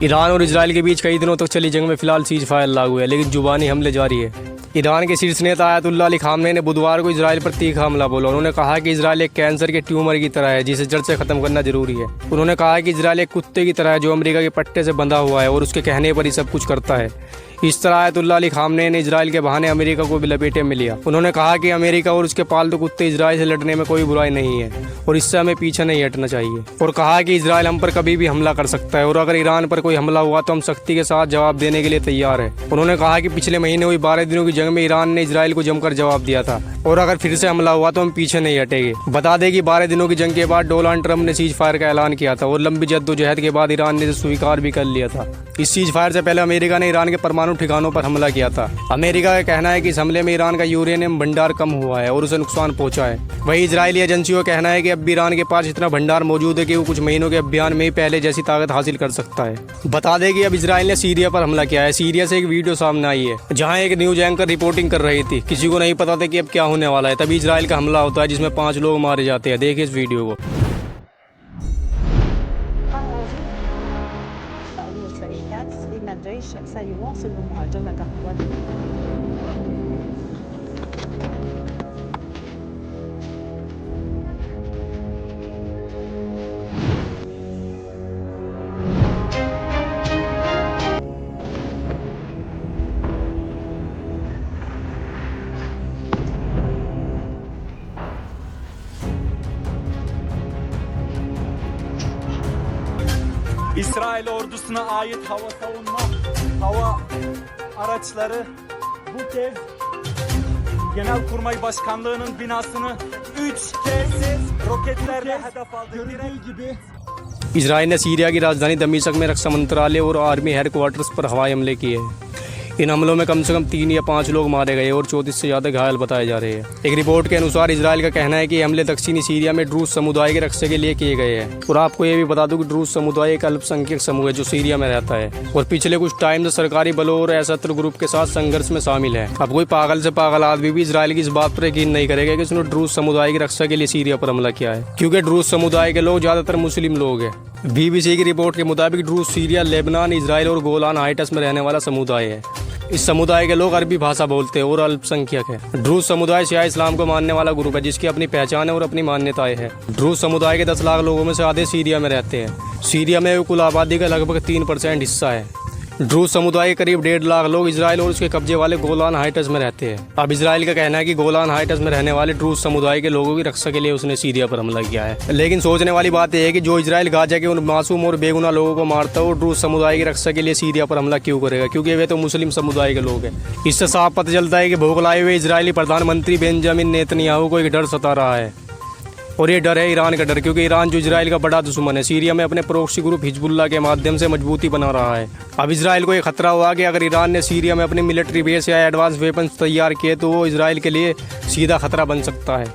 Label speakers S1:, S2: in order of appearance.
S1: Iran और Israel के बीच कई दिनों तक चली जंग में फिलहाल सीज फायर लागू है, लेकिन जुबानी हमले जारी है। ईरान के शीर्ष नेता आयतुल्लाह अली खामनेई ने बुधवार को इजराइल पर तीखा हमला बोला। उन्होंने कहा कि इजराइल एक कैंसर के ट्यूमर की तरह है जिसे जड़ से खत्म करना जरूरी है। उन्होंने कहा कि इजराइल एक कुत्ते की तरह है जो अमेरिका के पट्टे से बंधा हुआ है और उसके कहने पर ही सब कुछ करता है। इस तरह आयतुल्लाह अली खामनेई ने इजराइल के बहाने अमेरिका को भी लपेटे में लिया। उन्होंने कहा कि अमेरिका और उसके पालतू कुत्ते इजराइल से लड़ने में कोई बुराई नहीं है और इससे हमें पीछे नहीं हटना चाहिए, और कहा कि इजराइल हम पर कभी भी हमला कर सकता है और अगर ईरान पर कोई हमला हुआ तो हम सख्ती के साथ जवाब देने के लिए तैयार है। उन्होंने कहा कि पिछले महीने हुई 12 दिनों की जंग में ईरान ने इजराइल को जमकर जवाब दिया था और अगर फिर से हमला हुआ तो हम पीछे नहीं हटेंगे। बता दें कि 12 दिनों की जंग के बाद डोनाल्ड ट्रंप ने सीज फायर का ऐलान किया था और लंबी जद्दोजहद के बाद ईरान ने इसे स्वीकार भी कर लिया था। इस सीज फायर से पहले अमेरिका ने ईरान के परमाणु ठिकानों पर हमला किया था। अमेरिका का कहना है कि इस हमले में ईरान का यूरेनियम भंडार कम हुआ है और उसे नुकसान पहुंचा है। वहीं इजरायली एजेंसियों का कहना है कि अब भी ईरान के पास इतना भंडार मौजूद है कि वो कुछ महीनों के अभियान में ही पहले जैसी ताकत हासिल कर सकता है। बता दें कि अब इजराइल ने सीरिया पर हमला किया है। सीरिया से एक वीडियो सामने आई है जहां एक न्यूज एंकर रिपोर्टिंग कर रही थी। किसी को नहीं पता था कि अब क्या होने वाला है, तभी इजराइल का हमला होता है जिसमें 5 लोग मारे जाते हैं। देखिए इस वीडियो को।
S2: İsrail ordusuna ait hava araçları bu kez Genelkurmay Başkanlığı'nın binasını 3 kez roketlerle hedef aldı. Görüldüğü gibi
S1: Israel ने सीरिया की राजधानी दमिश्क में रक्षा मंत्रालय और आर्मी हेडक्वार्टर्स पर हवाई हमले किए हैं। इन हमलों में कम से कम 3 या 5 लोग मारे गए और 34 से ज़्यादा घायल बताए जा रहे हैं। एक रिपोर्ट के अनुसार इजराइल का कहना है कि हमले दक्षिणी सीरिया में ड्रूज समुदाय के रक्षा के लिए किए गए हैं। और आपको ये भी बता दूं कि ड्रूज समुदाय एक अल्पसंख्यक समूह है जो सीरिया में रहता है और पिछले कुछ टाइम से सरकारी बलों और अशस्त्र ग्रुप के साथ संघर्ष में शामिल है। अब कोई पागल से पागल आदमी भी इजराइल की इस बात पर यकीन नहीं करेगा कि उसने ड्रूज समुदाय की रक्षा के लिए सीरिया पर हमला किया है, क्योंकि ड्रूज समुदाय के लोग ज्यादातर मुस्लिम लोग हैं। BBC की रिपोर्ट के मुताबिक ड्रूज सीरिया, लेबनान, इजराइल और गोलान हाइट्स में रहने वाला समुदाय है। इस समुदाय के लोग अरबी भाषा बोलते हैं और अल्पसंख्यक है। ड्रूज समुदाय शिया इस्लाम को मानने वाला ग्रुप है जिसकी अपनी पहचान है और अपनी मान्यताएं हैं। ड्रूज समुदाय के 10 लाख लोगों में से आधे सीरिया में रहते हैं। सीरिया में कुल आबादी का लगभग 3% हिस्सा है। ड्रूज समुदाय के करीब 1.5 लाख लोग इजराइल और उसके कब्जे वाले गोलान हाइट्स में रहते हैं। अब इजराइल का कहना है कि गोलान हाइट्स में रहने वाले ड्रूज समुदाय के लोगों की रक्षा के लिए उसने सीरिया पर हमला किया है। लेकिन सोचने वाली बात यह है कि जो इजराइल गाजा के उन मासूम और बेगुनाह लोगों को मारता है वो ड्रूज समुदाय की रक्षा के लिए सीरिया पर हमला क्यों करेगा, क्योंकि वे तो मुस्लिम समुदाय के लोग हैं। इससे साफ पता चलता है कि भोग लाए हुए इजरायली प्रधानमंत्री बेंजामिन नेतन्याहू को एक डर सता रहा है और ये डर है ईरान का डर, क्योंकि ईरान जो इजराइल का बड़ा दुश्मन है, सीरिया में अपने प्रोक्सी ग्रुप हिजबुल्लाह के माध्यम से मजबूती बना रहा है। अब इजराइल को ये खतरा हुआ कि अगर ईरान ने सीरिया में अपनी मिलिट्री बेस या एडवांस वेपन्स तैयार किए तो वो इजराइल के लिए सीधा खतरा बन सकता है।